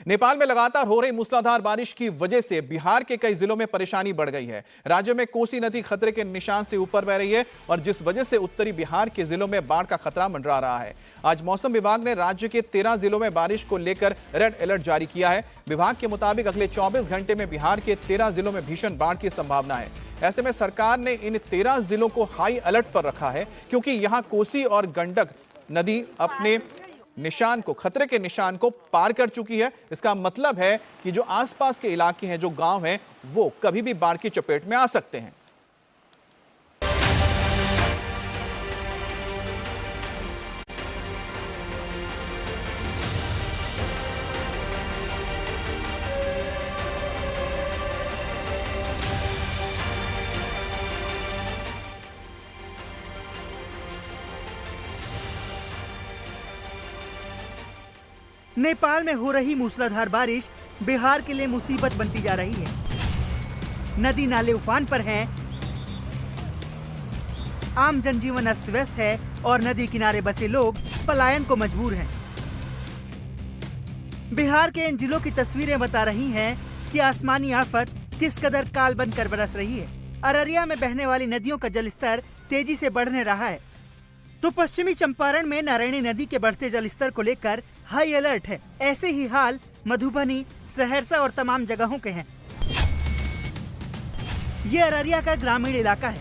नेपाल में लगातार हो रही मूसलाधार बारिश की वजह से बिहार के कई जिलों में परेशानी बढ़ गई है। राज्य में कोसी नदी खतरे के निशान से ऊपर बह रही है और जिस वजह से उत्तरी बिहार के जिलों में बाढ़ का खतरा मंडरा रहा है। आज मौसम विभाग ने राज्य के 13 जिलों में बारिश को लेकर रेड अलर्ट जारी किया है। विभाग के मुताबिक अगले 24 घंटे में बिहार के 13 जिलों में भीषण बाढ़ की संभावना है। ऐसे में सरकार ने इन 13 जिलों को हाई अलर्ट पर रखा है क्योंकि यहां कोसी और गंडक नदी अपने निशान को, खतरे के निशान को पार कर चुकी है। इसका मतलब है कि जो आसपास के इलाके हैं, जो गांव हैं, वो कभी भी बाढ़ की चपेट में आ सकते हैं। नेपाल में हो रही मूसलाधार बारिश बिहार के लिए मुसीबत बनती जा रही है। नदी नाले उफान पर हैं, आम जनजीवन अस्त व्यस्त है और नदी किनारे बसे लोग पलायन को मजबूर हैं। बिहार के इन जिलों की तस्वीरें बता रही हैं कि आसमानी आफत किस कदर काल बनकर बरस रही है। अररिया में बहने वाली नदियों का जलस्तर तेजी से बढ़ने रहा है, तो पश्चिमी चंपारण में नारायणी नदी के बढ़ते जलस्तर को लेकर हाई अलर्ट है। ऐसे ही हाल मधुबनी, सहरसा और तमाम जगहों के हैं। ये अररिया का ग्रामीण इलाका है,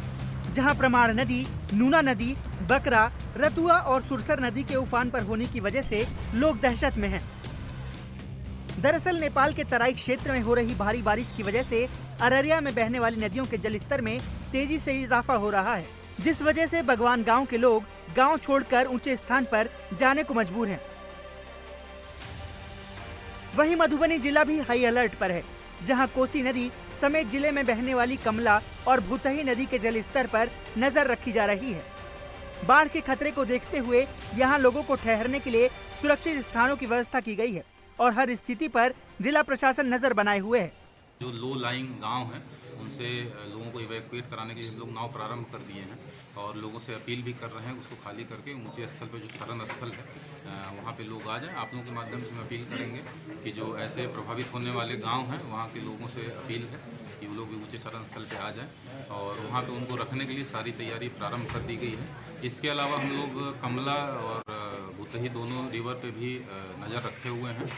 जहां प्रमाण नदी, नूना नदी, बकरा, रतुआ और सुरसर नदी के उफान पर होने की वजह से लोग दहशत में हैं। दरअसल नेपाल के तराई क्षेत्र में हो रही भारी बारिश की वजह से अररिया में बहने वाली नदियों के जलस्तर में तेजी से इजाफा हो रहा है, जिस वजह से बगवान गांव के लोग गांव छोड़कर ऊंचे स्थान पर जाने को मजबूर हैं। वहीं मधुबनी जिला भी हाई अलर्ट पर है, जहां कोसी नदी समेत जिले में बहने वाली कमला और भूतही नदी के जलस्तर पर नजर रखी जा रही है। बाढ़ के खतरे को देखते हुए यहां लोगों को ठहरने के लिए सुरक्षित स्थानों की व्यवस्था की गई है और हर स्थिति पर जिला प्रशासन नजर बनाए हुए है। जो लो लाइंग गाँव है उनसे लोगों को इवैक्यूएट कराने के लिए हम लोग नाव प्रारंभ कर दिए हैं और लोगों से अपील भी कर रहे हैं उसको खाली करके ऊंचे स्थल पर जो शरण स्थल है वहाँ पे लोग आ जाएं। आप लोगों के माध्यम से हम अपील करेंगे कि जो ऐसे प्रभावित होने वाले गांव हैं वहाँ के लोगों से अपील है कि वो लोग भी ऊंचे शरण स्थल पे आ जाएं और वहाँ पे उनको रखने के लिए सारी तैयारी प्रारंभ कर दी गई है। इसके अलावा हम लोग कमला और भूतही दोनों रिवर पे भी नज़र रखे हुए हैं।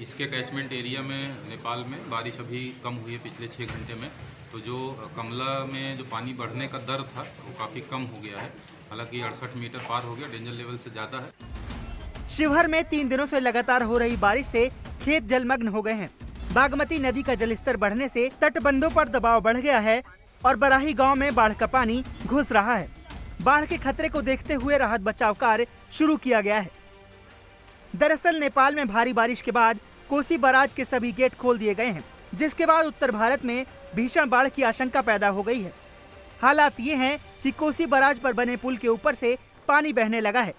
इसके कैचमेंट एरिया में नेपाल में बारिश अभी कम हुई है पिछले 6 घंटे में, तो जो कमला में जो पानी बढ़ने का दर था वो काफ़ी कम हो गया है। हालांकि 68 मीटर पार हो गया, डेंजर लेवल से ज़्यादा है। शिवहर में 3 दिनों से लगातार हो रही बारिश से खेत जलमग्न हो गए हैं। बागमती नदी का जलस्तर बढ़ने से तटबंधों पर दबाव बढ़ गया है और बराही गांव में बाढ़ का पानी घुस रहा है। बाढ़ के खतरे को देखते हुए राहत बचाव कार्य शुरू किया गया है। दरअसल नेपाल में भारी बारिश के बाद कोसी बराज के सभी गेट खोल दिए गए हैं, जिसके बाद उत्तर भारत में भीषण बाढ़ की आशंका पैदा हो गई है। हालात ये हैं कि कोसी बराज पर बने पुल के ऊपर से पानी बहने लगा है।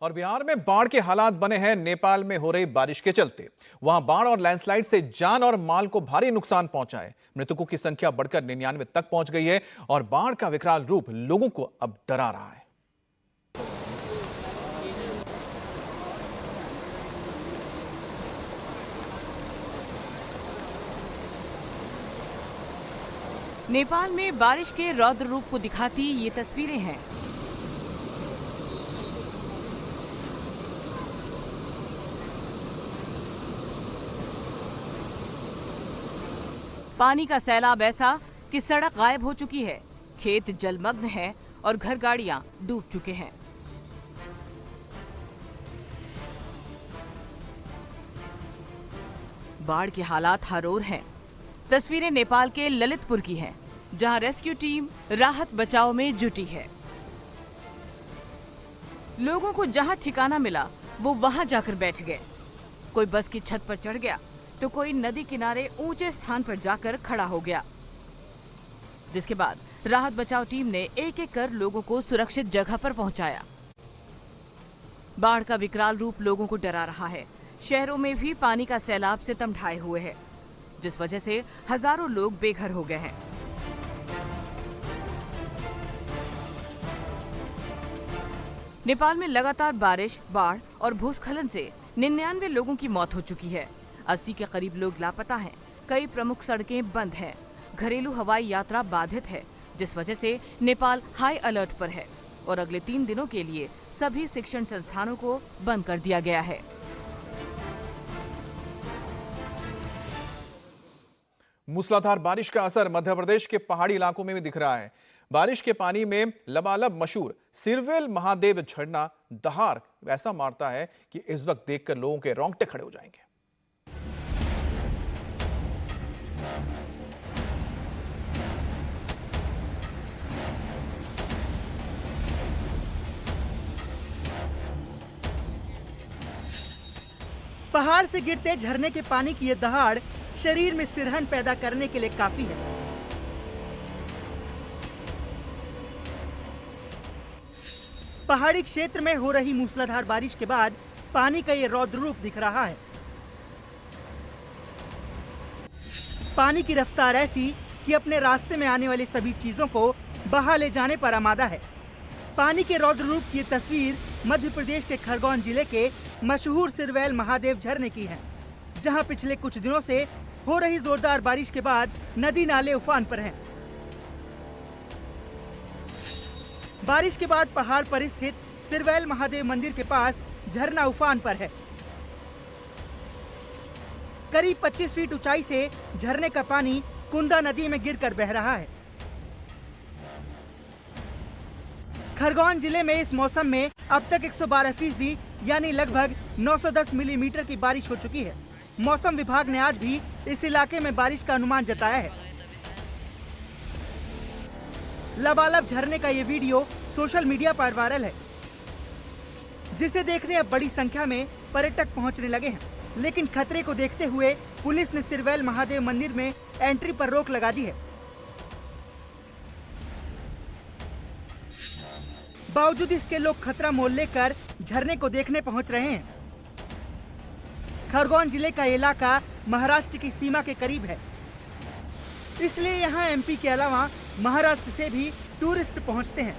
और बिहार में बाढ़ के हालात बने हैं नेपाल में हो रही बारिश के चलते। वहां बाढ़ और लैंडस्लाइड से जान और माल को भारी नुकसान पहुंचा है। मृतकों की संख्या बढ़कर 99 तक पहुंच गई है और बाढ़ का विकराल रूप लोगों को अब डरा रहा है। नेपाल में बारिश के रौद्र रूप को दिखाती ये तस्वीरें हैं। पानी का सैलाब ऐसा कि सड़क गायब हो चुकी है, खेत जलमग्न है और घर गाड़ियां डूब चुके हैं। बाढ़ के हालात हरोर हैं। तस्वीरें नेपाल के ललितपुर की हैं, जहां रेस्क्यू टीम राहत बचाव में जुटी है। लोगों को जहां ठिकाना मिला वो वहां जाकर बैठ गए। कोई बस की छत पर चढ़ गया तो कोई नदी किनारे ऊंचे स्थान पर जाकर खड़ा हो गया, जिसके बाद राहत बचाव टीम ने एक एक कर लोगों को सुरक्षित जगह पर पहुंचाया। बाढ़ का विकराल रूप लोगों को डरा रहा है। शहरों में भी पानी का सैलाब सितम ढाए हुए है, जिस वजह से हजारों लोग बेघर हो गए हैं। नेपाल में लगातार बारिश, बाढ़ और भूस्खलन से 99 लोगों की मौत हो चुकी है। 80 के करीब लोग लापता हैं। कई प्रमुख सड़कें बंद हैं। घरेलू हवाई यात्रा बाधित है, जिस वजह से नेपाल हाई अलर्ट पर है और अगले 3 दिनों के लिए सभी शिक्षण संस्थानों को बंद कर दिया गया है। मूसलाधार बारिश का असर मध्य प्रदेश के पहाड़ी इलाकों में भी दिख रहा है। बारिश के पानी में लबालब मशहूर सिरवेल महादेव झरना दहाड़ ऐसा मारता है कि इस वक्त देखकर लोगों के रोंगटे खड़े हो जाएंगे। पहाड़ से गिरते झरने के पानी की ये दहाड़ शरीर में सिरहन पैदा करने के लिए काफी है। पहाड़ी क्षेत्र में हो रही मूसलाधार बारिश के बाद पानी का ये रौद्र रूप दिख रहा है। पानी की रफ्तार ऐसी कि अपने रास्ते में आने वाली सभी चीजों को बहा ले जाने पर आमादा है। पानी के रौद्र रूप की तस्वीर मध्य प्रदेश के खरगोन जिले के मशहूर सिरवेल महादेव झरने की है, जहां पिछले कुछ दिनों से हो रही जोरदार बारिश के बाद नदी नाले उफान पर हैं। बारिश के बाद पहाड़ पर स्थित सिरवेल महादेव मंदिर के पास झरना उफान पर है। करीब 25 फीट ऊंचाई से झरने का पानी कुंदा नदी में गिरकर बह रहा है। खरगोन जिले में इस मौसम में अब तक 112% यानी लगभग 910 मिलीमीटर की बारिश हो चुकी है। मौसम विभाग ने आज भी इस इलाके में बारिश का अनुमान जताया है। लबालब झरने का ये वीडियो सोशल मीडिया पर वायरल है, जिसे देखने अब बड़ी संख्या में पर्यटक पहुंचने लगे हैं। लेकिन खतरे को देखते हुए पुलिस ने सिरवेल महादेव मंदिर में एंट्री पर रोक लगा दी है। बावजूद इसके लोग खतरा मोल लेकर झरने को देखने पहुंच रहे हैं। खरगोन जिले का इलाका महाराष्ट्र की सीमा के करीब है, इसलिए यहां एमपी के अलावा महाराष्ट्र से भी टूरिस्ट पहुंचते हैं।